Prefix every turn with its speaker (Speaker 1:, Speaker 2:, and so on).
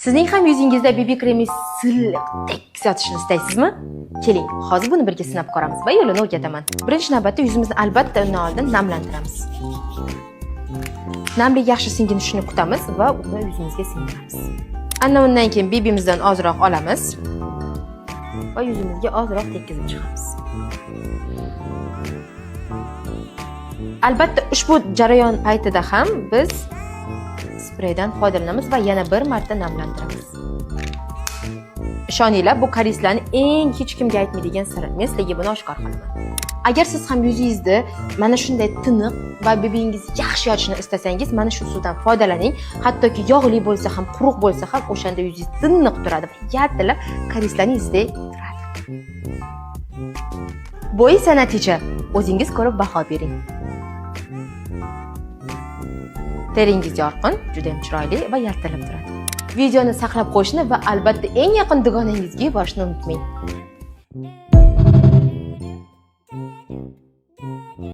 Speaker 1: Sizning ham yuzingizda BB kremi silliq, tekis yotishini istaysizmi? Keling, hozir buni birga sinab ko'ramiz va yo'lini o'rgataman. Birinchi navbatda yuzimizni albatta undan oldin namlantiramiz. Namlik yaxshi singinishini kutamiz va uni yuzimizga singdiramiz. Ana undan keyin BBmizdan ozroq olamiz va yuzimizga ozroq tekkizib chiqamiz. Albatta ushbu jarayon paytida ham biz spreydan foydalanamiz va yana bir marta namlantiramiz. Ishoninglar, bu koreyslarning eng hech kimga aytmaydigan siri. Men sizlarga buni oshkor qilaman. Agar siz ham yuzingizni mana shunday tiniq va BBingiz yaxshi yotishini istasangiz, mana shu suvdan foydalaning. Hattoki yog'li bo'lsa ham, quruq bo'lsa ham, o'shanda yuzingiz tiniq turadi va yaltilab koreyslarning yuziday turadi. Bu esa natija. O'zingiz ko'rib baho bering. Teringiz yorqin, juda ham chiroyli va yaltilab turadi. Videoni saqlab qo'yishni va albatta eng yaqin dugonangizga yuborishni unutmang.